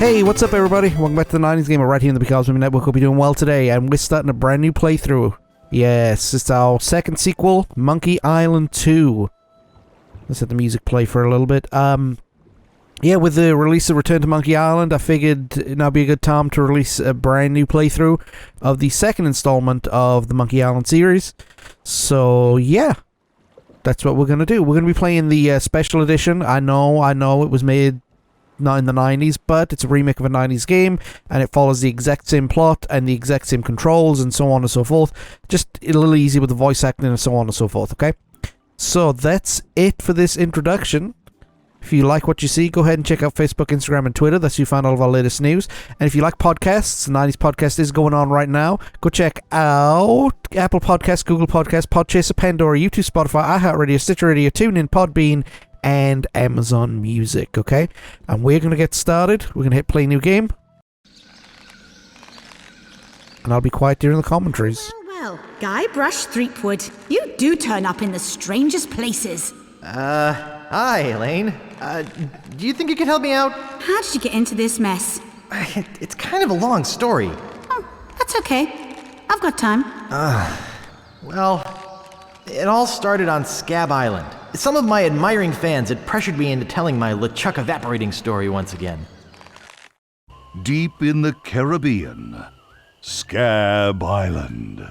Hey, what's up everybody? Welcome back to the 90s Gamer right here in the Because of Me Network. Hope you're doing well today, and we're starting a brand new playthrough. Yes, it's our second sequel, Monkey Island 2. Let's let the music play for a little bit. Yeah, with the release of Return to Monkey Island, I figured now would be a good time to release a brand new playthrough of the second installment of the Monkey Island series. So, yeah. That's what we're going to do. We're going to be playing the special edition. I know it was made not in the 90s, but it's a remake of a 90s game, and it follows the exact same plot and the exact same controls and so on and so forth. Just a little easy with the voice acting and so on and so forth, okay? So that's it for this introduction. If you like what you see, go ahead and check out Facebook, Instagram, and Twitter. That's where you find all of our latest news. And if you like podcasts, the 90s podcast is going on right now. Go check out Apple Podcasts, Google Podcasts, Podchaser, Pandora, YouTube, Spotify, iHeartRadio, Stitcher Radio, TuneIn, Podbean, and Amazon Music, okay? And we're going to get started. We're going to hit play new game. And I'll be quiet during the commentaries. Well, Guybrush Threepwood, you do turn up in the strangest places. Hi, Elaine. Do you think you could help me out? How did you get into this mess? It's kind of a long story. Oh, that's okay. I've got time. Well, it all started on Scab Island. Some of my admiring fans had pressured me into telling my LeChuck evaporating story once again. Deep in the Caribbean, Scab Island.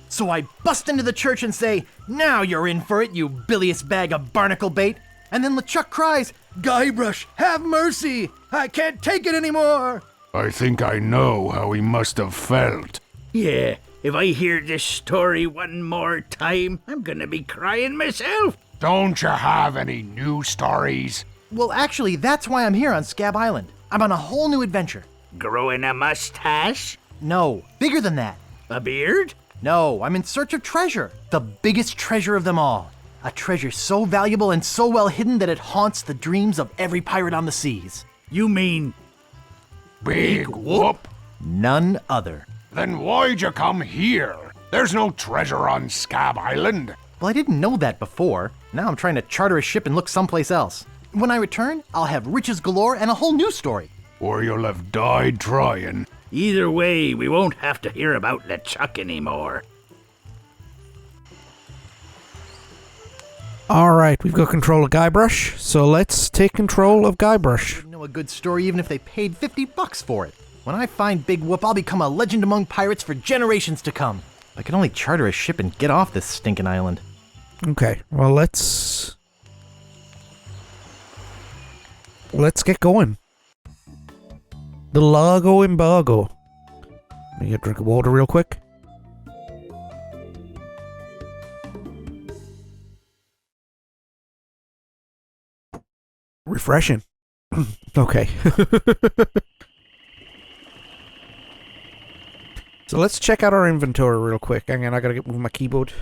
So I bust into the church and say, "Now you're in for it, you bilious bag of barnacle bait." And then LeChuck cries, "Guybrush, have mercy! I can't take it anymore!" I think I know how he must have felt. Yeah, if I hear this story one more time, I'm gonna be crying myself. Don't you have any new stories? Well, actually, that's why I'm here on Scab Island. I'm on a whole new adventure. Growing a mustache? No, bigger than that. A beard? No, I'm in search of treasure. The biggest treasure of them all. A treasure so valuable and so well hidden that it haunts the dreams of every pirate on the seas. You mean Big whoop? None other. Then why'd you come here? There's no treasure on Scab Island. Well, I didn't know that before. Now I'm trying to charter a ship and look someplace else. When I return, I'll have riches galore and a whole new story. Or you'll have died trying. either way, we won't have to hear about LeChuck anymore. Alright, we've got control of Guybrush, so let's take control of Guybrush. Wouldn't know a good story even if they paid $50 for it. When I find Big Whoop, I'll become a legend among pirates for generations to come. I can only charter a ship and get off this stinking island. Okay, well let's get going. The Largo embargo. Let me get a drink of water real quick. Refreshing. Okay. So let's check out our inventory real quick. Hang on, I gotta get move my keyboard.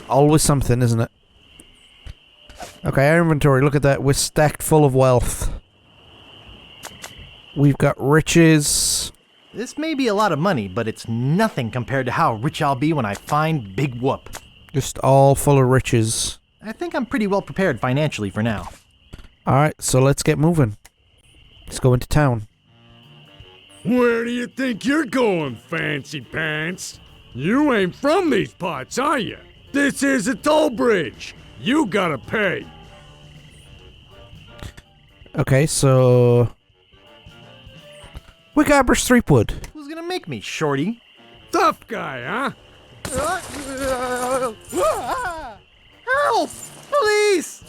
Always something, isn't it? Okay, our inventory, look at that. We're stacked full of wealth. We've got riches. This may be a lot of money, but it's nothing compared to how rich I'll be when I find Big Whoop. Just all full of riches. I think I'm pretty well prepared financially for now. Alright, so let's get moving. Let's go into town. Where do you think you're going, fancy pants? You ain't from these parts, are you? This is a toll bridge. You gotta pay. Okay, so... we got Guybrush Threepwood. Who's gonna make me, shorty? Tough guy, huh? Help! Police!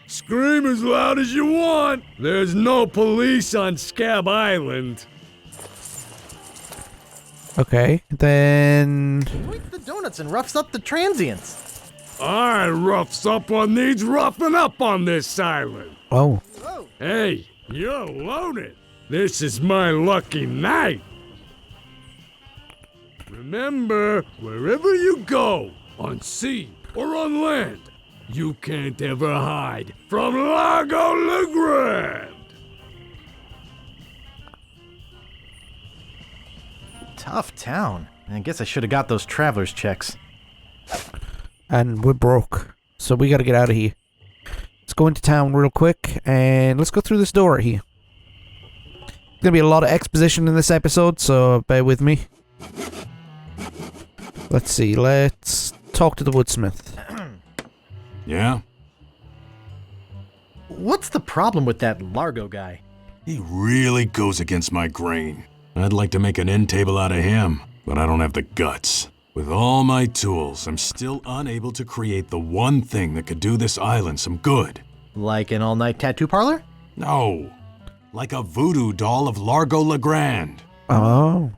Scream as loud as you want. There's no police on Scab Island. Okay, then... Who eats the donuts and roughs up the transients? I roughs up what needs roughing up on this island. Oh. Hey, you're loaded. This is my lucky night. Remember, wherever you go, on sea or on land, you can't ever hide from Largo LeGrand. Tough town. I guess I should have got those traveler's checks. And we're broke. So we gotta get out of here. Let's go into town real quick, and let's go through this door right here. There's gonna be a lot of exposition in this episode, so bear with me. Let's see, let's talk to the woodsmith. Yeah? What's the problem with that Largo guy? He really goes against my grain. I'd like to make an end table out of him, but I don't have the guts. With all my tools, I'm still unable to create the one thing that could do this island some good. Like an all-night tattoo parlor? No. Like a voodoo doll of Largo Legrand. Oh.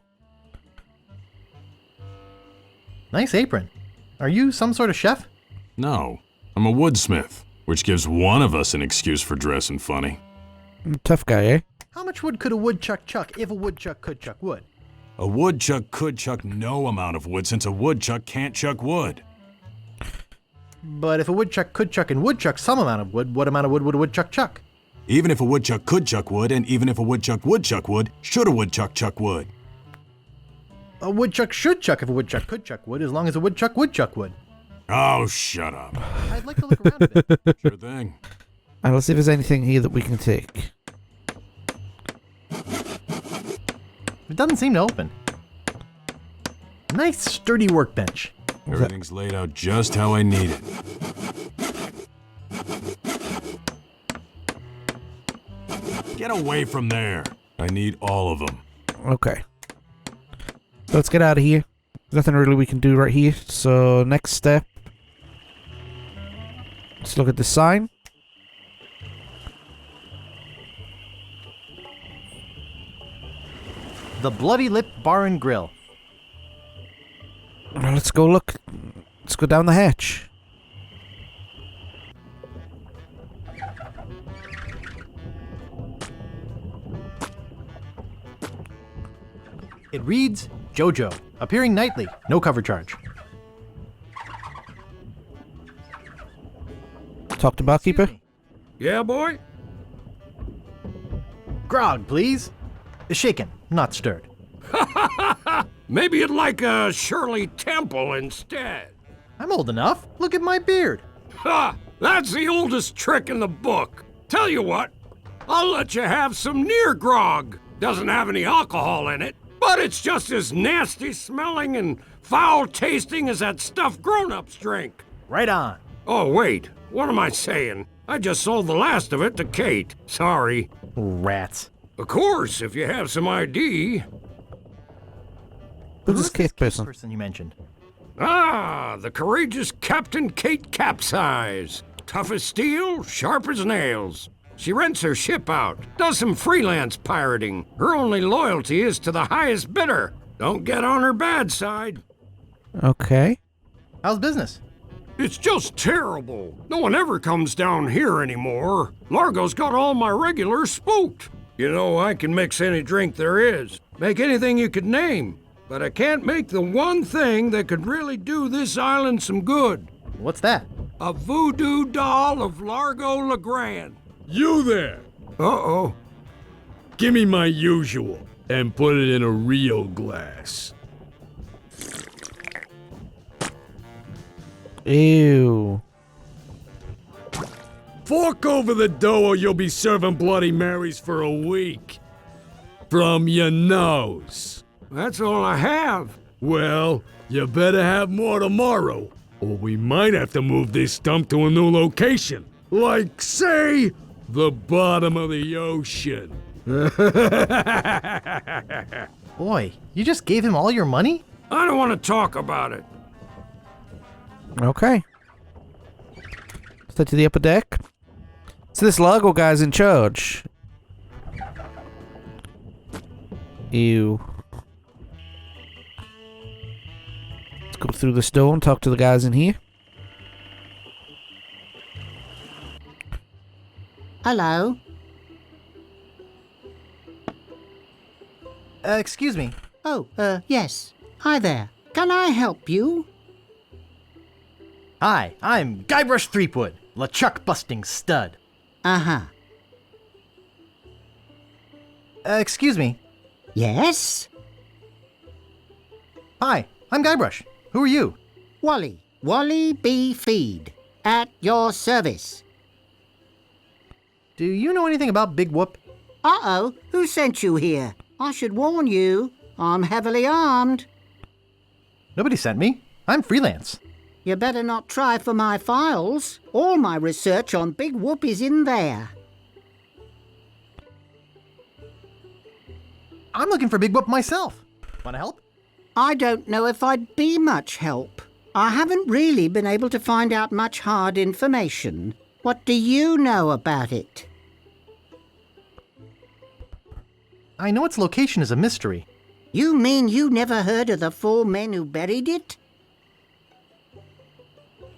Nice apron. Are you some sort of chef? No. I'm a woodsmith, which gives one of us an excuse for dressing funny. Tough guy, eh? How much wood could a woodchuck chuck if a woodchuck could chuck wood? A woodchuck could chuck no amount of wood since a woodchuck can't chuck wood. But if a woodchuck could chuck and would chuck some amount of wood, what amount of wood would a woodchuck chuck? Even if a woodchuck could chuck wood, and even if a woodchuck would chuck wood, should a woodchuck chuck wood? A woodchuck should chuck if a woodchuck could chuck wood, as long as a woodchuck would chuck wood. Oh, shut up. I'd like to look around a bit. Sure thing. And let's see if there's anything here that we can take. It doesn't seem to open. Nice sturdy workbench. Everything's laid out just how I need it. Get away from there. I need all of them. Okay. So let's get out of here. There's nothing really we can do right here. So next step. Let's look at the sign. The Bloody Lip Bar and Grill. Well, let's go look. Let's go down the hatch. It reads, JoJo, appearing nightly, no cover charge. Talk to barkeeper. Excuse me. Yeah, boy? Grog, please. Shaken, not stirred. Maybe you'd like a Shirley Temple instead. I'm old enough. Look at my beard. Ha! That's the oldest trick in the book. Tell you what, I'll let you have some near grog. Doesn't have any alcohol in it, but it's just as nasty smelling and foul tasting as that stuff grown-ups drink. Right on. Oh, wait, what am I saying? I just sold the last of it to Kate. Sorry. Rats. Of course, if you have some ID. Who's this Kate person? Person you mentioned? Ah, the courageous Captain Kate Capsize. Tough as steel, sharp as nails. She rents her ship out, does some freelance pirating. Her only loyalty is to the highest bidder. Don't get on her bad side. Okay. How's business? It's just terrible. No one ever comes down here anymore. Largo's got all my regulars spooked. You know, I can mix any drink there is. Make anything you could name. But I can't make the one thing that could really do this island some good. What's that? A voodoo doll of Largo Legrand. You there! Uh-oh. Give me my usual, and put it in a real glass. Ew. Fork over the dough or you'll be serving Bloody Marys for a week. From your nose. That's all I have. Well, you better have more tomorrow, or we might have to move this stump to a new location. Like, say, the bottom of the ocean. Boy, you just gave him all your money? I don't want to talk about it. Okay. Let's head to the upper deck. So this Largo guy's in charge. Ew. Let's go through this door and talk to the guys in here. Hello? Excuse me. Oh, yes. Hi there. Can I help you? Hi, I'm Guybrush Threepwood, LeChuck busting stud. Uh-huh. Excuse me. Yes? Hi, I'm Guybrush. Who are you? Wally, Wally B. Feed. At your service. Do you know anything about Big Whoop? Uh-oh, who sent you here? I should warn you, I'm heavily armed. Nobody sent me. I'm freelance. You better not try for my files. All my research on Big Whoop is in there. I'm looking for Big Whoop myself. Want to help? I don't know if I'd be much help. I haven't really been able to find out much hard information. What do you know about it? I know its location is a mystery. You mean you never heard of the 4 men who buried it?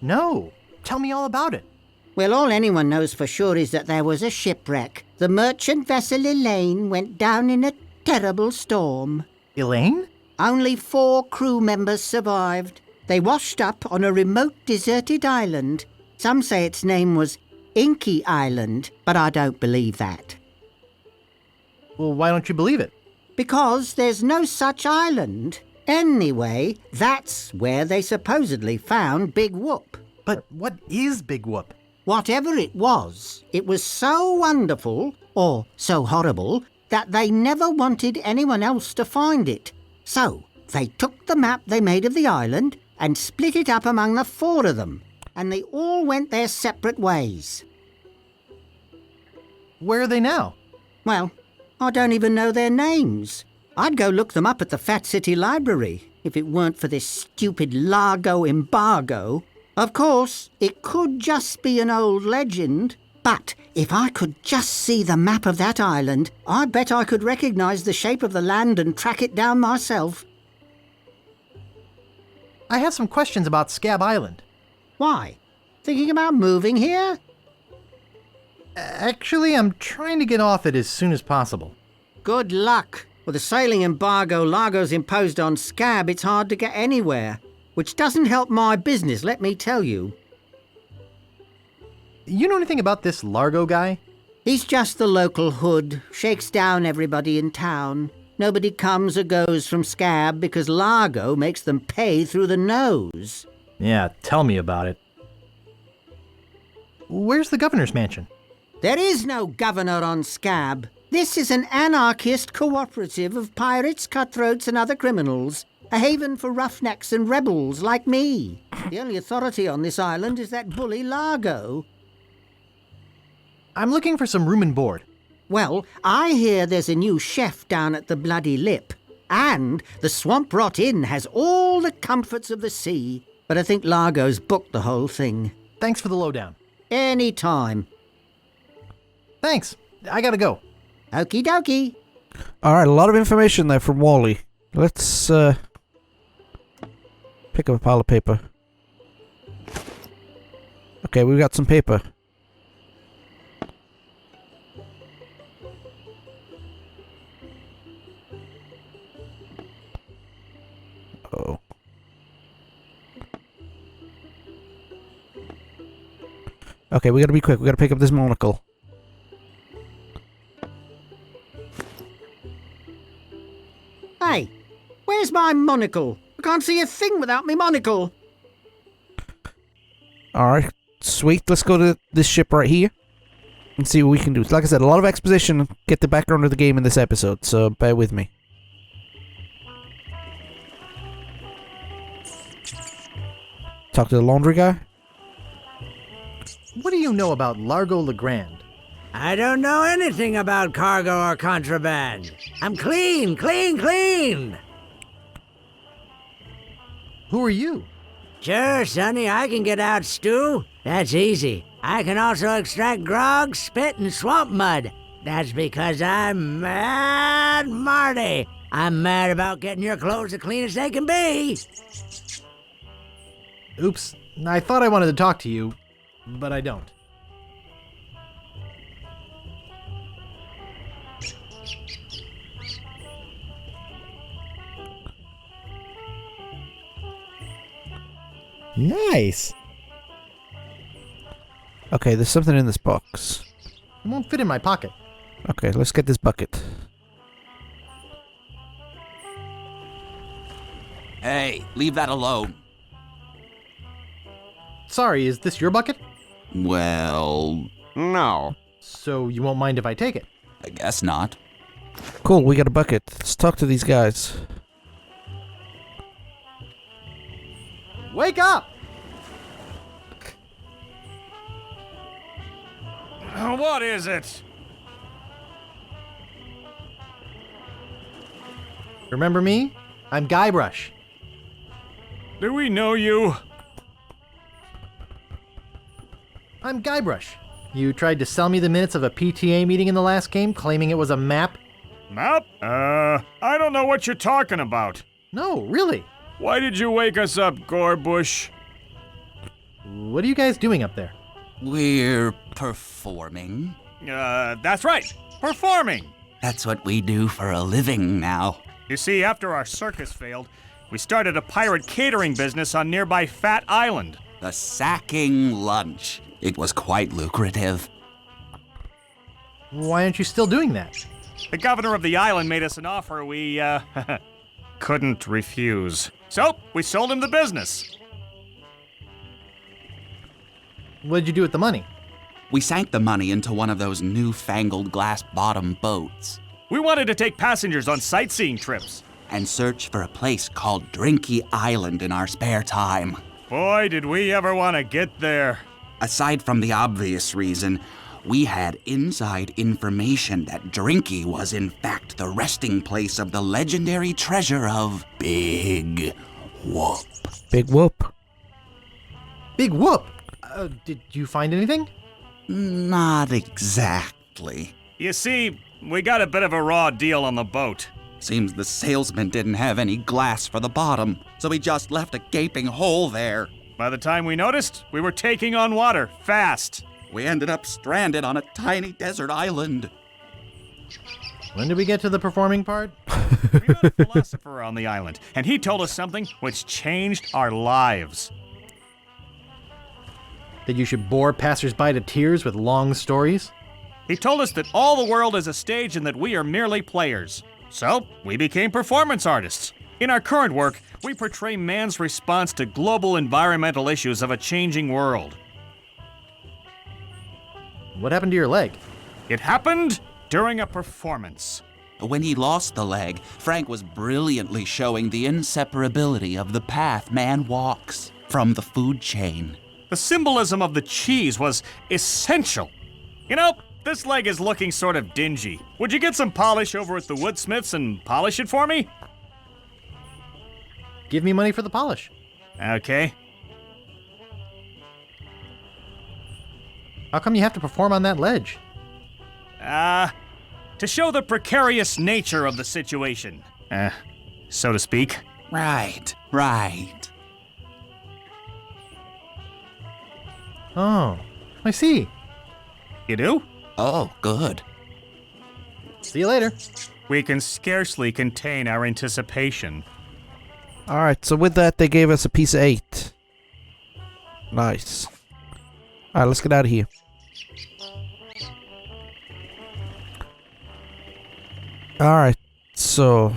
No. Tell me all about it. Well, all anyone knows for sure is that there was a shipwreck. The merchant vessel Elaine went down in a terrible storm. Elaine? Only 4 crew members survived. They washed up on a remote deserted island. Some say its name was Inky Island, but I don't believe that. Well, why don't you believe it? Because there's no such island. Anyway, that's where they supposedly found Big Whoop. But what is Big Whoop? Whatever it was so wonderful, or so horrible, that they never wanted anyone else to find it. So, they took the map they made of the island and split it up among the 4 of them, and they all went their separate ways. Where are they now? Well, I don't even know their names. I'd go look them up at the Fat City Library, if it weren't for this stupid Largo embargo. Of course, it could just be an old legend, but if I could just see the map of that island, I bet I could recognize the shape of the land and track it down myself. I have some questions about Scab Island. Why? Thinking about moving here? Actually, I'm trying to get off it as soon as possible. Good luck. With the sailing embargo Largo's imposed on Scab, it's hard to get anywhere. Which doesn't help my business, let me tell you. You know anything about this Largo guy? He's just the local hood, shakes down everybody in town. Nobody comes or goes from Scab because Largo makes them pay through the nose. Yeah, tell me about it. Where's the governor's mansion? There is no governor on Scab. This is an anarchist cooperative of pirates, cutthroats and other criminals. A haven for roughnecks and rebels like me. The only authority on this island is that bully Largo. I'm looking for some room and board. Well, I hear there's a new chef down at the Bloody Lip. And the Swamp Rot Inn has all the comforts of the sea. But I think Largo's booked the whole thing. Thanks for the lowdown. Any time. Thanks. I gotta go. Okie dokie. Alright, a lot of information there from Wally. Let's, pick up a pile of paper. Okay, we've got some paper. Oh. Okay, we gotta be quick. We gotta pick up this monocle. Hey, where's my monocle? I can't see a thing without me monocle. Alright, sweet. Let's go to this ship right here and see what we can do. Like I said, a lot of exposition, get the background of the game in this episode, so bear with me. Talk to the laundry guy. What do you know about Largo Legrand? I don't know anything about cargo or contraband. I'm clean, clean, clean. Who are you? Sure, Sonny, I can get out stew. That's easy. I can also extract grog, spit, and swamp mud. That's because I'm Mad Marty. I'm mad about getting your clothes as clean as they can be. Oops. I thought I wanted to talk to you, but I don't. Nice. Okay, there's something in this box. It won't fit in my pocket. Okay, let's get this bucket. Hey, leave that alone. Sorry, is this your bucket? Well, No. So you won't mind if I take it? I guess not. Cool, we got a bucket. Let's talk to these guys. Wake up! What is it? Remember me? I'm Guybrush. Do we know you? I'm Guybrush. You tried to sell me the minutes of a PTA meeting in the last game, claiming it was a map? Map? I don't know what you're talking about. No, really. Why did you wake us up, Guybrush? What are you guys doing up there? We're performing. That's right. Performing. That's what we do for a living now. You see, after our circus failed, we started a pirate catering business on nearby Fat Island. The sacking lunch. It was quite lucrative. Why aren't you still doing that? The governor of the island made us an offer we, couldn't refuse. So, we sold him the business. What did you do with the money? We sank the money into one of those newfangled glass-bottom boats We wanted to take passengers on sightseeing trips. and search for a place called Drinky Island in our spare time. Boy, did we ever want to get there. Aside from the obvious reason, we had inside information that Drinky was in fact the resting place of the legendary treasure of Big Whoop. Big whoop. Big whoop! Did you find anything? Not exactly. You see, we got a bit of a raw deal on the boat. Seems the salesman didn't have any glass for the bottom, so he just left a gaping hole there. By the time we noticed, we were taking on water, fast. We ended up stranded on a tiny desert island. When did we get to the performing part? We met a philosopher on the island, and he told us something which changed our lives. That you should bore passersby to tears with long stories? He told us that all the world is a stage and that we are merely players. So, we became performance artists. In our current work, we portray man's response to global environmental issues of a changing world. What happened to your leg? It happened during a performance. When he lost the leg, Frank was brilliantly showing the inseparability of the path man walks from the food chain. The symbolism of the cheese was essential. You know, this leg is looking sort of dingy. Would you get some polish over at the woodsmiths and polish it for me? Give me money for the polish. Okay. How come you have to perform on that ledge? To show the precarious nature of the situation. So to speak. Right. Oh, I see. You do? Oh, good. See you later. We can scarcely contain our anticipation. Alright, so with that, they gave us a piece of 8. Nice. Alright, let's get out of here. Alright, so...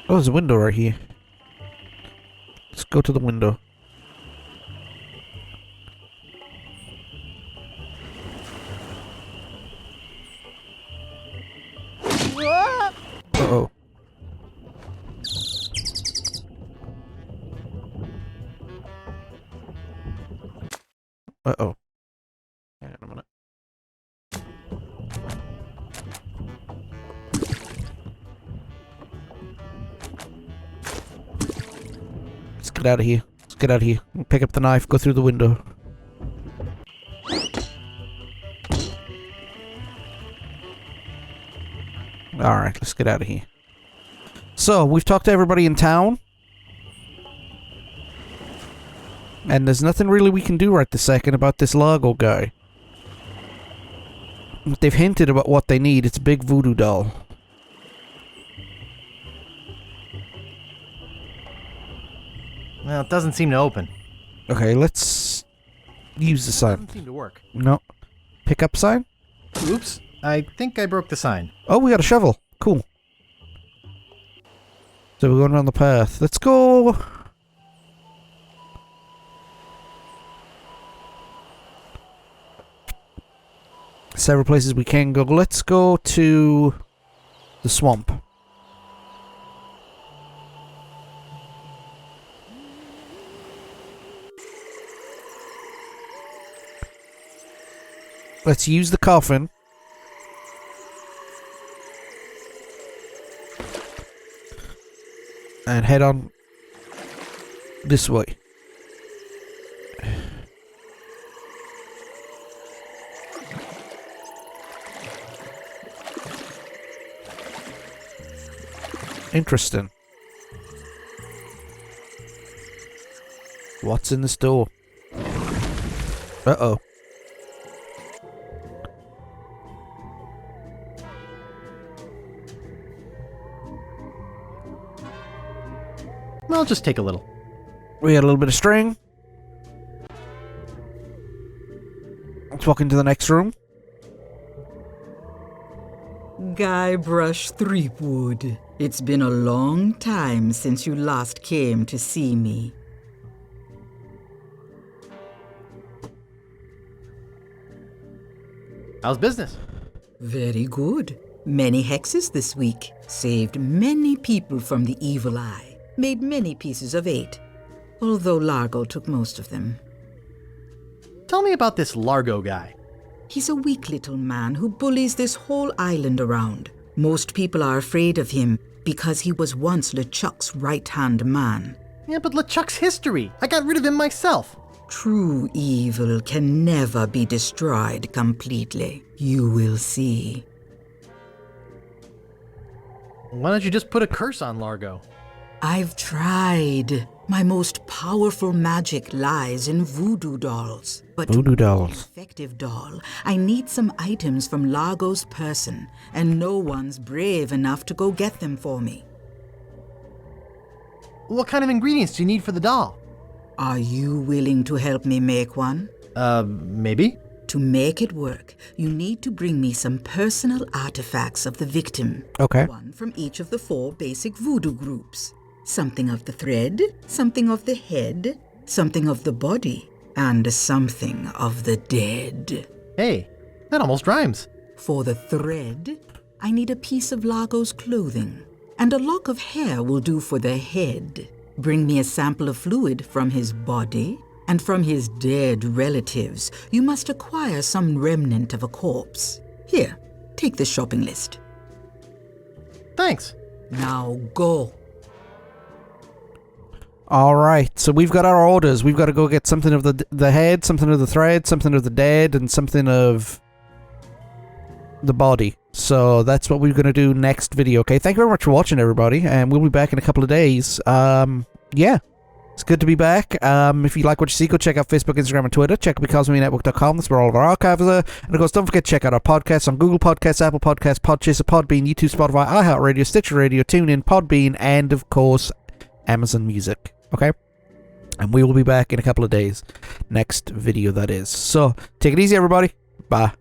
Oh, there's a window right here. Let's go to the window. Uh-oh. Uh-oh. Hang on a minute. Let's get out of here. Let's get out of here. Pick up the knife, go through the window. Alright, let's get out of here. So, we've talked to everybody in town. And there's nothing really we can do right this second about this Largo guy. They've hinted about what they need. It's a big voodoo doll. Well, it doesn't seem to open. Okay, let's use the sign. Doesn't seem to work. No. Pick up sign? Oops. I think I broke the sign. Oh, we got a shovel. Cool. So we're going around the path. Let's go. Several places we can go. Let's go to the swamp. Let's use the coffin. And head on this way. Interesting. What's in this door? Uh-oh. I'll just take a little. We got a little bit of string. Let's walk into the next room. Guybrush Threepwood. It's been a long time since you last came to see me. How's business? Very good. Many hexes this week. Saved many people from the evil eye. Made many pieces of 8. Although Largo took most of them. Tell me about this Largo guy. He's a weak little man who bullies this whole island around. Most people are afraid of him because he was once LeChuck's right-hand man. Yeah, but LeChuck's history. I got rid of him myself. True evil can never be destroyed completely. You will see. Why don't you just put a curse on Largo? I've tried. My most powerful magic lies in voodoo dolls. But Voodoo to be an dolls. effective doll, I need some items from Largo's person, and no one's brave enough to go get them for me. What kind of ingredients do you need for the doll? Are you willing to help me make one? Maybe? To make it work, you need to bring me some personal artifacts of the victim. Okay. One from each of the 4 basic voodoo groups. Something of the thread, something of the head, something of the body, and something of the dead. Hey, that almost rhymes. For the thread, I need a piece of Largo's clothing, and a lock of hair will do for the head. Bring me a sample of fluid from his body, and from his dead relatives, you must acquire some remnant of a corpse. Here, take the shopping list. Thanks. Now go. Alright, so we've got our orders. We've got to go get something of the head, something of the thread, something of the dead, and something of the body. So that's what we're going to do next video, okay? Thank you very much for watching, everybody, and we'll be back in a couple of days. Yeah, it's good to be back. If you like what you see, go check out Facebook, Instagram, and Twitter. Check becausemaybepodcast.com. That's where all of our archives are. And of course, don't forget to check out our podcasts on Google Podcasts, Apple Podcasts, Podchaser, Podbean, YouTube, Spotify, iHeartRadio, Stitcher Radio, TuneIn, Podbean, and of course, Amazon Music. Okay? And we will be back in a couple of days. Next video, that is. So, take it easy, everybody. Bye.